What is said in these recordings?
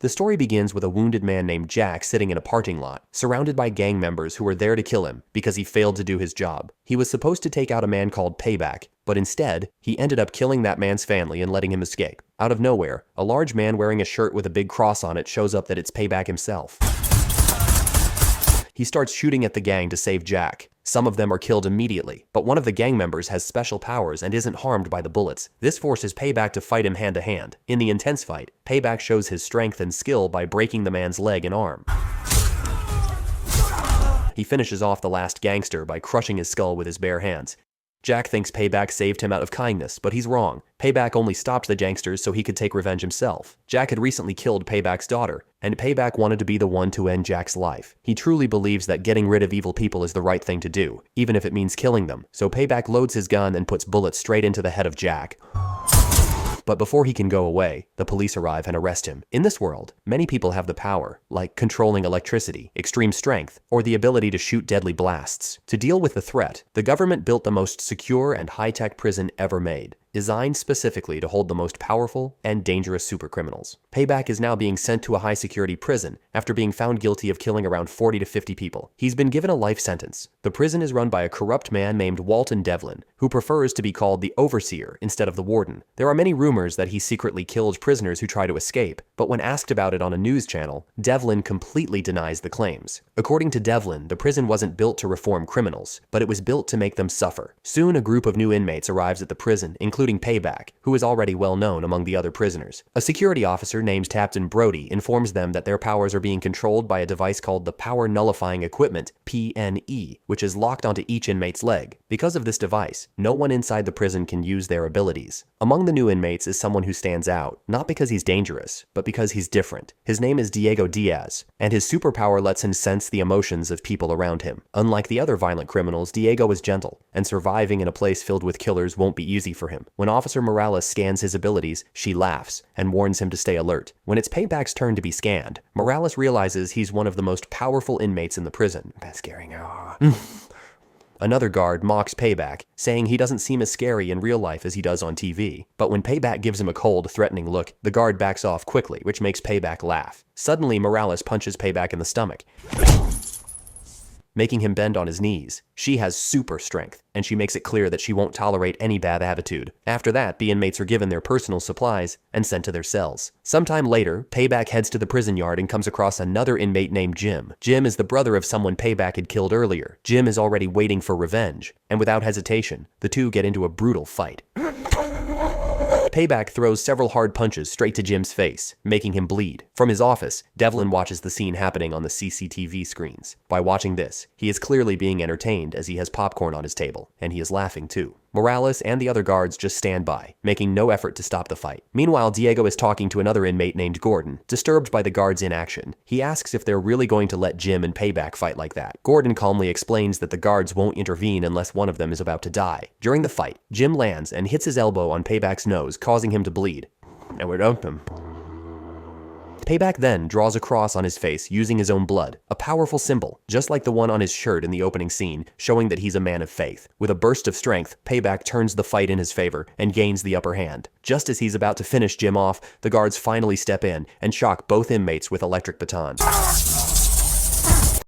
The story begins with a wounded man named Jack sitting in a parking lot, surrounded by gang members who were there to kill him because he failed to do his job. He was supposed to take out a man called Payback, but instead, he ended up killing that man's family and letting him escape. Out of nowhere, a large man wearing a shirt with a big cross on it shows up that it's Payback himself. He starts shooting at the gang to save Jack. Some of them are killed immediately, but one of the gang members has special powers and isn't harmed by the bullets. This forces Payback to fight him hand to hand. In the intense fight, Payback shows his strength and skill by breaking the man's leg and arm. He finishes off the last gangster by crushing his skull with his bare hands. Jack thinks Payback saved him out of kindness, but he's wrong. Payback only stopped the gangsters so he could take revenge himself. Jack had recently killed Payback's daughter, and Payback wanted to be the one to end Jack's life. He truly believes that getting rid of evil people is the right thing to do, even if it means killing them. So Payback loads his gun and puts bullets straight into the head of Jack. But before he can go away, the police arrive and arrest him. In this world, many people have the power, like controlling electricity, extreme strength, or the ability to shoot deadly blasts. To deal with the threat, the government built the most secure and high-tech prison ever made, designed specifically to hold the most powerful and dangerous supercriminals. Payback is now being sent to a high-security prison after being found guilty of killing around 40 to 50 people. He's been given a life sentence. The prison is run by a corrupt man named Walton Devlin, who prefers to be called the Overseer instead of the Warden. There are many rumors that he secretly kills prisoners who try to escape, but when asked about it on a news channel, Devlin completely denies the claims. According to Devlin, the prison wasn't built to reform criminals, but it was built to make them suffer. Soon, a group of new inmates arrives at the prison, including Payback, who is already well known among the other prisoners. A security officer named Captain Brody informs them that their powers are being controlled by a device called the Power Nullifying Equipment, PNE, which is locked onto each inmate's leg. Because of this device, no one inside the prison can use their abilities. Among the new inmates is someone who stands out, not because he's dangerous, but because he's different. His name is Diego Diaz, and his superpower lets him sense the emotions of people around him. Unlike the other violent criminals, Diego is gentle, and surviving in a place filled with killers won't be easy for him. When Officer Morales scans his abilities, she laughs and warns him to stay alert. When it's Payback's turn to be scanned, Morales realizes he's one of the most powerful inmates in the prison. That's scary. Another guard mocks Payback, saying he doesn't seem as scary in real life as he does on TV. But when Payback gives him a cold, threatening look, the guard backs off quickly, which makes Payback laugh. Suddenly, Morales punches Payback in the stomach, making him bend on his knees. She has super strength, and she makes it clear that she won't tolerate any bad attitude. After that, the inmates are given their personal supplies and sent to their cells. Sometime later, Payback heads to the prison yard and comes across another inmate named Jim. Jim is the brother of someone Payback had killed earlier. Jim is already waiting for revenge, and without hesitation, the two get into a brutal fight. Payback throws several hard punches straight to Jim's face, making him bleed. From his office, Devlin watches the scene happening on the CCTV screens. By watching this, he is clearly being entertained as he has popcorn on his table, and he is laughing too. Morales and the other guards just stand by, making no effort to stop the fight. Meanwhile, Diego is talking to another inmate named Gordon, disturbed by the guards' inaction. He asks if they're really going to let Jim and Payback fight like that. Gordon calmly explains that the guards won't intervene unless one of them is about to die. During the fight, Jim lands and hits his elbow on Payback's nose, causing him to bleed. And we're done. Payback then draws a cross on his face using his own blood, a powerful symbol, just like the one on his shirt in the opening scene, showing that he's a man of faith. With a burst of strength, Payback turns the fight in his favor and gains the upper hand. Just as he's about to finish Jim off, the guards finally step in and shock both inmates with electric batons.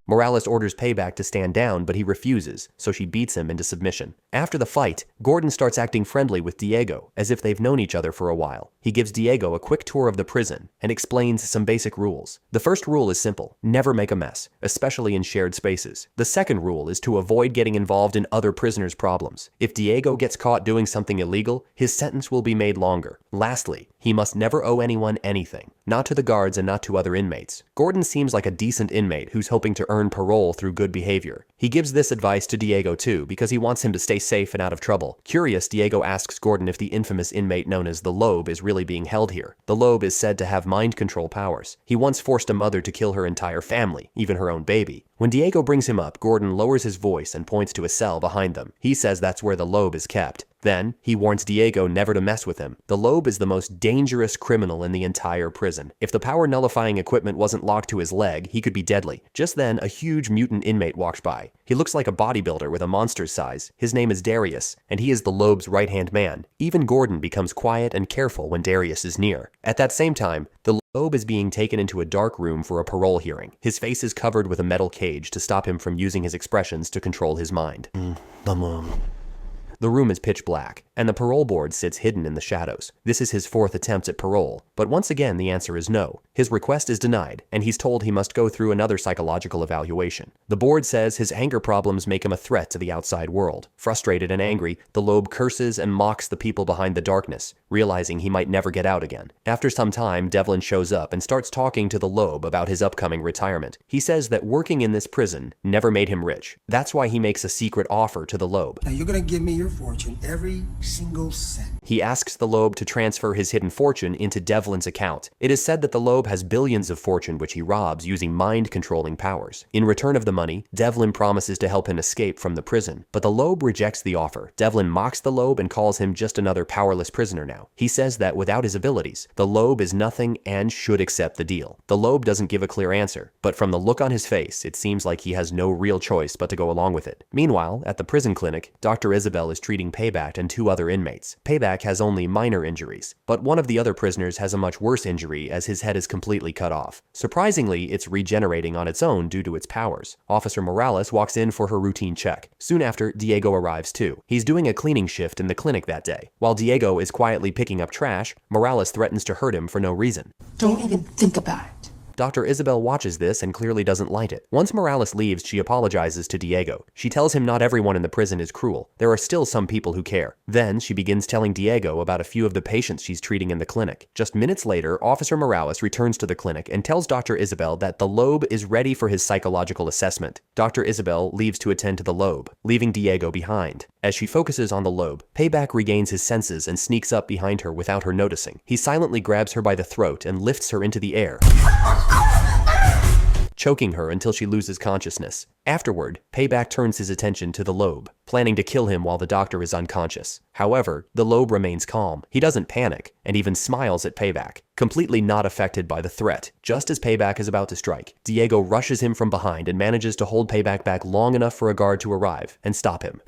Morales orders Payback to stand down, but he refuses, so she beats him into submission. After the fight, Gordon starts acting friendly with Diego, as if they've known each other for a while. He gives Diego a quick tour of the prison and explains some basic rules. The first rule is simple: never make a mess, especially in shared spaces. The second rule is to avoid getting involved in other prisoners' problems. If Diego gets caught doing something illegal, his sentence will be made longer. Lastly, he must never owe anyone anything, not to the guards and not to other inmates. Gordon seems like a decent inmate who's hoping to earn parole through good behavior. He gives this advice to Diego too, because he wants him to stay safe and out of trouble. Curious, Diego asks Gordon if the infamous inmate known as the Lobe is really being held here. The Lobe is said to have mind control powers. He once forced a mother to kill her entire family, even her own baby. When Diego brings him up, Gordon lowers his voice and points to a cell behind them. He says that's where the Lobe is kept. Then, he warns Diego never to mess with him. The Lobe is the most dangerous criminal in the entire prison. If the power nullifying equipment wasn't locked to his leg, he could be deadly. Just then, a huge mutant inmate walks by. He looks like a bodybuilder with a monster's size. His name is Darius, and he is the Lobe's right-hand man. Even Gordon becomes quiet and careful when Darius is near. At that same time, the Loeb is being taken into a dark room for a parole hearing. His face is covered with a metal cage to stop him from using his expressions to control his mind. The room is pitch black, and the parole board sits hidden in the shadows. This is his fourth attempt at parole, but once again the answer is no. His request is denied, and he's told he must go through another psychological evaluation. The board says his anger problems make him a threat to the outside world. Frustrated and angry, the Loeb curses and mocks the people behind the darkness, realizing he might never get out again. After some time, Devlin shows up and starts talking to the Loeb about his upcoming retirement. He says that working in this prison never made him rich. That's why he makes a secret offer to the Loeb. Now you're gonna give me your fortune, every single cent. He asks the Loeb to transfer his hidden fortune into Devlin's account. It is said that the Loeb has billions of fortune which he robs using mind-controlling powers. In return of the money, Devlin promises to help him escape from the prison, but the Loeb rejects the offer. Devlin mocks the Loeb and calls him just another powerless prisoner now. He says that without his abilities, the Loeb is nothing and should accept the deal. The Loeb doesn't give a clear answer, but from the look on his face, it seems like he has no real choice but to go along with it. Meanwhile, at the prison clinic, Dr. Isabel is treating Payback and 2 other inmates. Payback has only minor injuries, but one of the other prisoners has a much worse injury as his head is completely cut off. Surprisingly, it's regenerating on its own due to its powers. Officer Morales walks in for her routine check. Soon after, Diego arrives too. He's doing a cleaning shift in the clinic that day. While Diego is quietly picking up trash, Morales threatens to hurt him for no reason. Don't even think about it. Dr. Isabel watches this and clearly doesn't like it. Once Morales leaves, she apologizes to Diego. She tells him not everyone in the prison is cruel. There are still some people who care. Then she begins telling Diego about a few of the patients she's treating in the clinic. Just minutes later, Officer Morales returns to the clinic and tells Dr. Isabel that the Loeb is ready for his psychological assessment. Dr. Isabel leaves to attend to the Loeb, leaving Diego behind. As she focuses on the Loeb, Payback regains his senses and sneaks up behind her without her noticing. He silently grabs her by the throat and lifts her into the air, choking her until she loses consciousness. Afterward, Payback turns his attention to the Loeb, planning to kill him while the doctor is unconscious. However, the Loeb remains calm. He doesn't panic, and even smiles at Payback, completely not affected by the threat. Just as Payback is about to strike, Diego rushes him from behind and manages to hold Payback back long enough for a guard to arrive and stop him.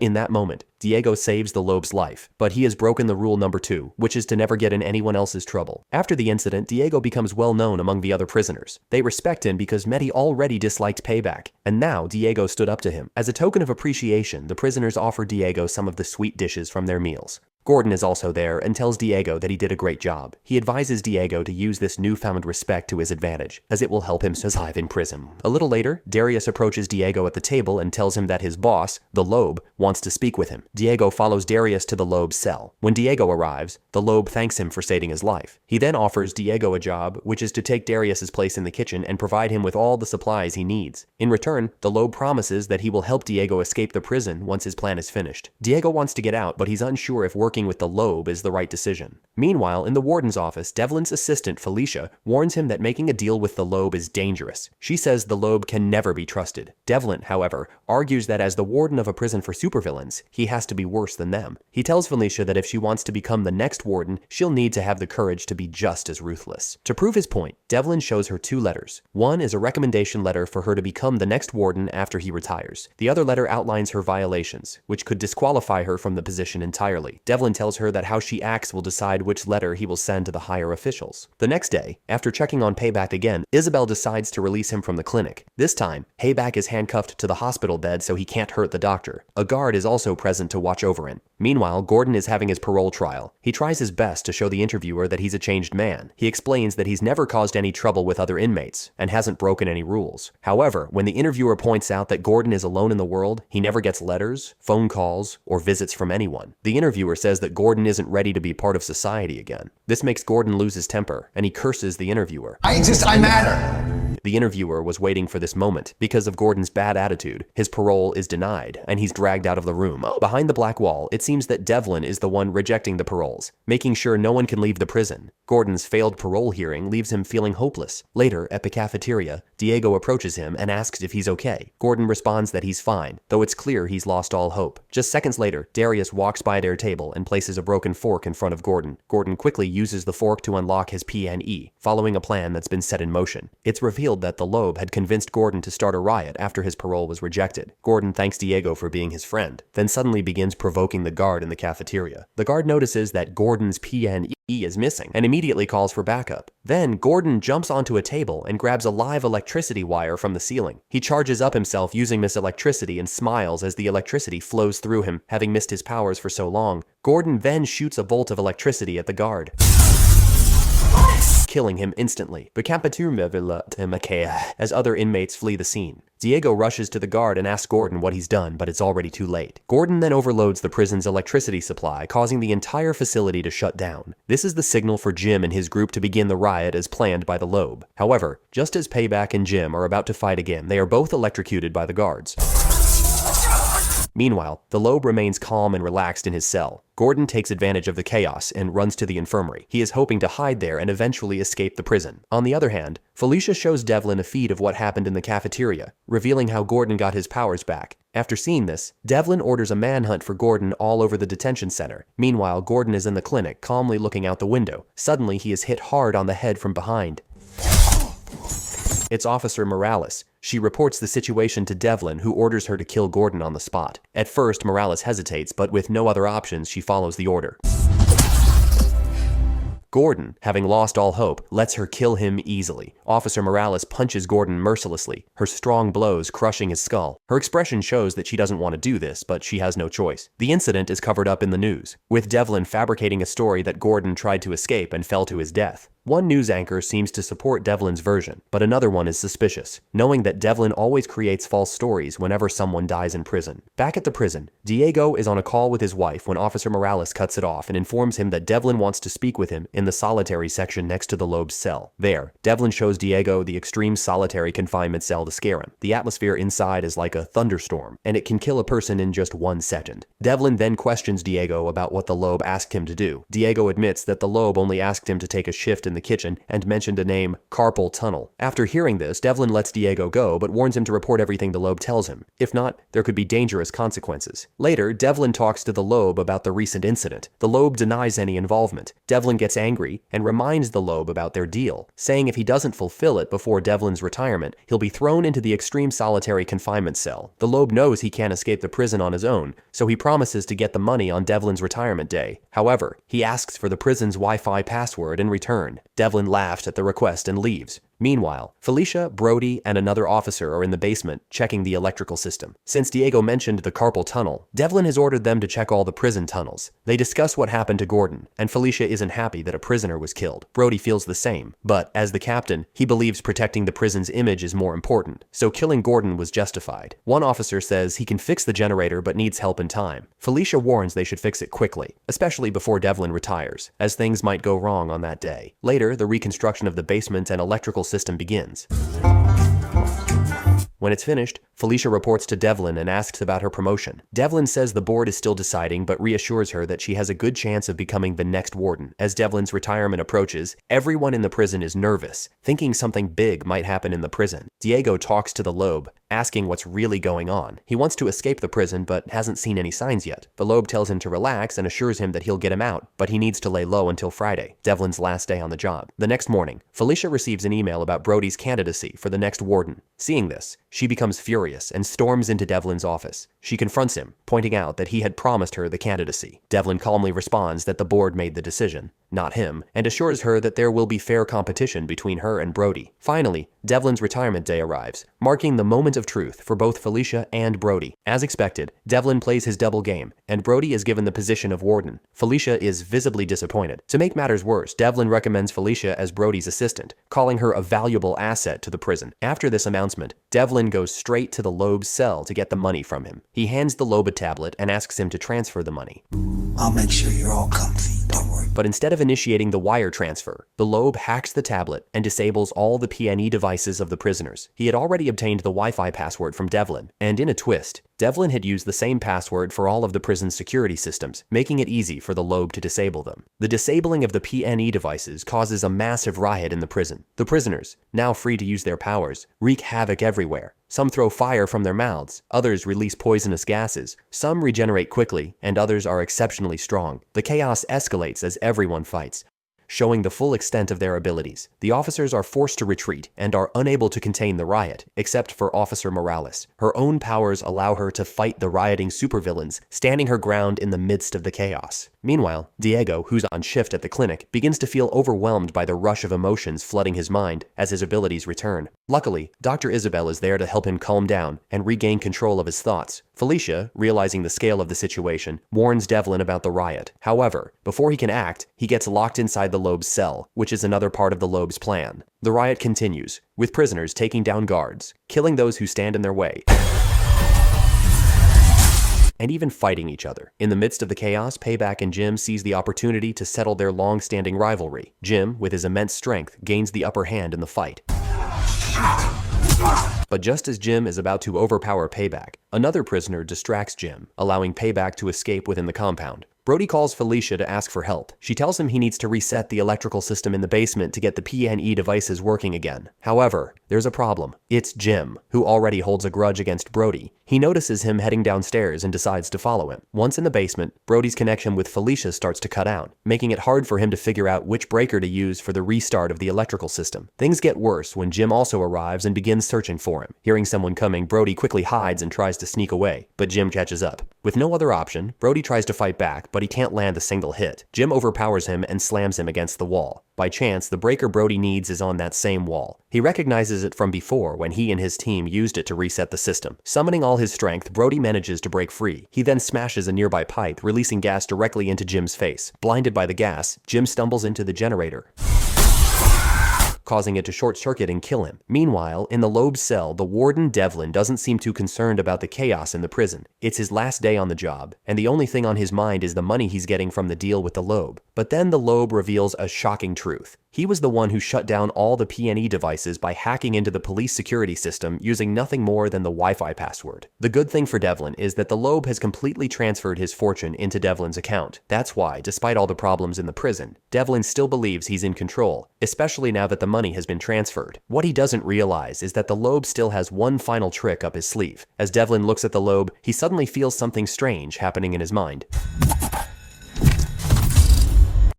In that moment, Diego saves the Loeb's life, but he has broken the rule number 2, which is to never get in anyone else's trouble. After the incident, Diego becomes well known among the other prisoners. They respect him because many already disliked Payback, and now Diego stood up to him. As a token of appreciation, the prisoners offer Diego some of the sweet dishes from their meals. Gordon is also there and tells Diego that he did a great job. He advises Diego to use this newfound respect to his advantage, as it will help him survive in prison. A little later, Darius approaches Diego at the table and tells him that his boss, the Loeb, wants to speak with him. Diego follows Darius to the Loeb's cell. When Diego arrives, the Loeb thanks him for saving his life. He then offers Diego a job, which is to take Darius's place in the kitchen and provide him with all the supplies he needs. In return, the Loeb promises that he will help Diego escape the prison once his plan is finished. Diego wants to get out, but he's unsure if working with the Loeb is the right decision. Meanwhile, in the warden's office, Devlin's assistant, Felicia, warns him that making a deal with the Loeb is dangerous. She says the Loeb can never be trusted. Devlin, however, argues that as the warden of a prison for supervillains, he has to be worse than them. He tells Felicia that if she wants to become the next warden, she'll need to have the courage to be just as ruthless. To prove his point, Devlin shows her 2 letters. One is a recommendation letter for her to become the next warden after he retires. The other letter outlines her violations, which could disqualify her from the position entirely. Devlin tells her that how she acts will decide which letter he will send to the higher officials. The next day, after checking on Payback again, Isabel decides to release him from the clinic. This time, Payback is handcuffed to the hospital bed so he can't hurt the doctor. A guard is also present to watch over him. Meanwhile, Gordon is having his parole trial. He tries his best to show the interviewer that he's a changed man. He explains that he's never caused any trouble with other inmates and hasn't broken any rules. However, when the interviewer points out that Gordon is alone in the world, he never gets letters, phone calls, or visits from anyone. The interviewer says that Gordon isn't ready to be part of society again. This makes Gordon lose his temper, and he curses the interviewer. I matter. The interviewer was waiting for this moment. Because of Gordon's bad attitude, his parole is denied, and he's dragged out of the room. Behind the black wall, it seems that Devlin is the one rejecting the paroles, making sure no one can leave the prison. Gordon's failed parole hearing leaves him feeling hopeless. Later, at the cafeteria, Diego approaches him and asks if he's okay. Gordon responds that he's fine, though it's clear he's lost all hope. Just seconds later, Darius walks by their table and places a broken fork in front of Gordon. Gordon quickly uses the fork to unlock his P&E, following a plan that's been set in motion. It's revealed revealed that the Loeb had convinced Gordon to start a riot after his parole was rejected. Gordon thanks Diego for being his friend, then suddenly begins provoking the guard in the cafeteria. The guard notices that Gordon's PNE is missing and immediately calls for backup. Then Gordon jumps onto a table and grabs a live electricity wire from the ceiling. He charges up himself using this electricity and smiles as the electricity flows through him, having missed his powers for so long. Gordon then shoots a bolt of electricity at the guard, killing him instantly. As other inmates flee the scene. Diego rushes to the guard and asks Gordon what he's done, but it's already too late. Gordon then overloads the prison's electricity supply, causing the entire facility to shut down. This is the signal for Jim and his group to begin the riot as planned by the Loeb. However, just as Payback and Jim are about to fight again, they are both electrocuted by the guards. Meanwhile, the Loeb remains calm and relaxed in his cell. Gordon takes advantage of the chaos and runs to the infirmary. He is hoping to hide there and eventually escape the prison. On the other hand, Felicia shows Devlin a feed of what happened in the cafeteria, revealing how Gordon got his powers back. After seeing this, Devlin orders a manhunt for Gordon all over the detention center. Meanwhile, Gordon is in the clinic, calmly looking out the window. Suddenly, he is hit hard on the head from behind. It's Officer Morales. She reports the situation to Devlin, who orders her to kill Gordon on the spot. At first, Morales hesitates, but with no other options, she follows the order. Gordon, having lost all hope, lets her kill him easily. Officer Morales punches Gordon mercilessly, her strong blows crushing his skull. Her expression shows that she doesn't want to do this, but she has no choice. The incident is covered up in the news, with Devlin fabricating a story that Gordon tried to escape and fell to his death. One news anchor seems to support Devlin's version, but another one is suspicious, knowing that Devlin always creates false stories whenever someone dies in prison. Back at the prison, Diego is on a call with his wife when Officer Morales cuts it off and informs him that Devlin wants to speak with him in the solitary section next to the Loeb's cell. There, Devlin shows Diego the extreme solitary confinement cell to scare him. The atmosphere inside is like a thunderstorm, and it can kill a person in just 1 second. Devlin then questions Diego about what the Loeb asked him to do. Diego admits that the Loeb only asked him to take a shift in the kitchen and mentioned a name, carpal tunnel. After hearing this, Devlin lets Diego go, but warns him to report everything the Loeb tells him. If not, there could be dangerous consequences. Later, Devlin talks to the Loeb about the recent incident. The Loeb denies any involvement. Devlin gets angry and reminds the Loeb about their deal, saying if he doesn't fulfill it before Devlin's retirement, he'll be thrown into the extreme solitary confinement cell. The Loeb knows he can't escape the prison on his own, so he promises to get the money on Devlin's retirement day. However, he asks for the prison's Wi-Fi password in return. Devlin laughed at the request and leaves. Meanwhile, Felicia, Brody, and another officer are in the basement checking the electrical system. Since Diego mentioned the carpal tunnel, Devlin has ordered them to check all the prison tunnels. They discuss what happened to Gordon, and Felicia isn't happy that a prisoner was killed. Brody feels the same, but as the captain, he believes protecting the prison's image is more important, so killing Gordon was justified. One officer says he can fix the generator but needs help in time. Felicia warns they should fix it quickly, especially before Devlin retires, as things might go wrong on that day. Later, the reconstruction of the basement and electrical system begins. When it's finished, Felicia reports to Devlin and asks about her promotion. Devlin says the board is still deciding, but reassures her that she has a good chance of becoming the next warden. As Devlin's retirement approaches, everyone in the prison is nervous, thinking something big might happen in the prison. Diego talks to the Loeb, asking what's really going on. He wants to escape the prison, but hasn't seen any signs yet. The Loeb tells him to relax and assures him that he'll get him out, but he needs to lay low until Friday, Devlin's last day on the job. The next morning, Felicia receives an email about Brody's candidacy for the next warden. Seeing this, she becomes furious and storms into Devlin's office. She confronts him, pointing out that he had promised her the candidacy. Devlin calmly responds that the board made the decision, not him, and assures her that there will be fair competition between her and Brody. Finally, Devlin's retirement day arrives, marking the moment of truth for both Felicia and Brody. As expected, Devlin plays his double game, and Brody is given the position of warden. Felicia is visibly disappointed. To make matters worse, Devlin recommends Felicia as Brody's assistant, calling her a valuable asset to the prison. After this announcement, Devlin goes straight to the Loeb's cell to get the money from him. He hands the Loeb a tablet and asks him to transfer the money. I'll make sure you're all comfy, don't worry. But instead of initiating the wire transfer, the Loeb hacks the tablet and disables all the PNE devices of the prisoners. He had already obtained the Wi-Fi password from Devlin, and in a twist, Devlin had used the same password for all of the prison's security systems, making it easy for the Loeb to disable them. The disabling of the PNE devices causes a massive riot in the prison. The prisoners, now free to use their powers, wreak havoc everywhere. Some throw fire from their mouths, others release poisonous gases, some regenerate quickly, and others are exceptionally strong. The chaos escalates as everyone fights. showing the full extent of their abilities. The officers are forced to retreat and are unable to contain the riot, except for Officer Morales. Her own powers allow her to fight the rioting supervillains, standing her ground in the midst of the chaos. Meanwhile, Diego, who's on shift at the clinic, begins to feel overwhelmed by the rush of emotions flooding his mind as his abilities return. Luckily, Dr. Isabel is there to help him calm down and regain control of his thoughts. Felicia, realizing the scale of the situation, warns Devlin about the riot. However, before he can act, he gets locked inside the Lobe's cell, which is another part of the Lobe's plan. The riot continues, with prisoners taking down guards, killing those who stand in their way, and even fighting each other. In the midst of the chaos, Payback and Jim seize the opportunity to settle their long-standing rivalry. Jim, with his immense strength, gains the upper hand in the fight. But just as Jim is about to overpower Payback, another prisoner distracts Jim, allowing Payback to escape within the compound. Brody calls Felicia to ask for help. She tells him he needs to reset the electrical system in the basement to get the PNE devices working again. However, there's a problem. It's Jim, who already holds a grudge against Brody. He notices him heading downstairs and decides to follow him. Once in the basement, Brody's connection with Felicia starts to cut out, making it hard for him to figure out which breaker to use for the restart of the electrical system. Things get worse when Jim also arrives and begins searching for him. Hearing someone coming, Brody quickly hides and tries to sneak away, but Jim catches up. With no other option, Brody tries to fight back, but he can't land a single hit. Jim overpowers him and slams him against the wall. By chance, the breaker Brody needs is on that same wall. He recognizes it from before when he and his team used it to reset the system. Summoning all his strength, Brody manages to break free. He then smashes a nearby pipe, releasing gas directly into Jim's face. Blinded by the gas, Jim stumbles into the generator, causing it to short-circuit and kill him. Meanwhile, in the Lobe's cell, the warden Devlin doesn't seem too concerned about the chaos in the prison. It's his last day on the job, and the only thing on his mind is the money he's getting from the deal with the Lobe. But then the Lobe reveals a shocking truth. He was the one who shut down all the PNE devices by hacking into the police security system using nothing more than the Wi-Fi password. The good thing for Devlin is that the Lobe has completely transferred his fortune into Devlin's account. That's why, despite all the problems in the prison, Devlin still believes he's in control, especially now that the money has been transferred. What he doesn't realize is that the Lobe still has one final trick up his sleeve. As Devlin looks at the Lobe, he suddenly feels something strange happening in his mind.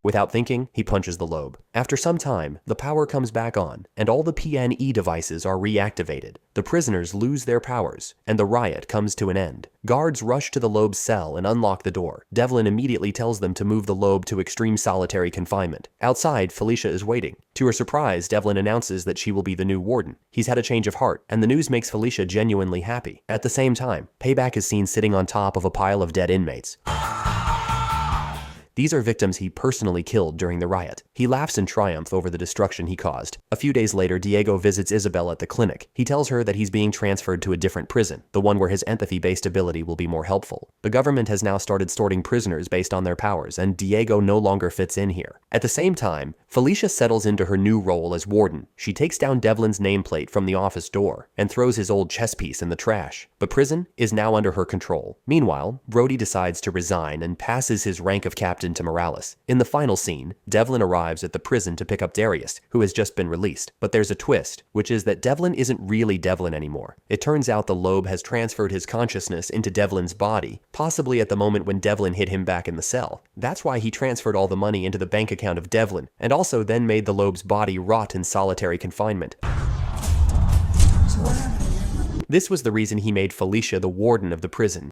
Without thinking, he punches the Lobe. After some time, the power comes back on, and all the PNE devices are reactivated. The prisoners lose their powers, and the riot comes to an end. Guards rush to the Lobe's cell and unlock the door. Devlin immediately tells them to move the Lobe to extreme solitary confinement. Outside, Felicia is waiting. To her surprise, Devlin announces that she will be the new warden. He's had a change of heart, and the news makes Felicia genuinely happy. At the same time, Payback is seen sitting on top of a pile of dead inmates. These are victims he personally killed during the riot. He laughs in triumph over the destruction he caused. A few days later, Diego visits Isabel at the clinic. He tells her that he's being transferred to a different prison, the one where his empathy-based ability will be more helpful. The government has now started sorting prisoners based on their powers, and Diego no longer fits in here. At the same time, Felicia settles into her new role as warden. She takes down Devlin's nameplate from the office door and throws his old chess piece in the trash. But prison is now under her control. Meanwhile, Brody decides to resign and passes his rank of captain to Morales. In the final scene, Devlin arrives at the prison to pick up Darius, who has just been released. But there's a twist, which is that Devlin isn't really Devlin anymore. It turns out the Lobe has transferred his consciousness into Devlin's body, possibly at the moment when Devlin hid him back in the cell. That's why he transferred all the money into the bank account of Devlin, and also then made the Lobe's body rot in solitary confinement. This was the reason he made Felicia the warden of the prison.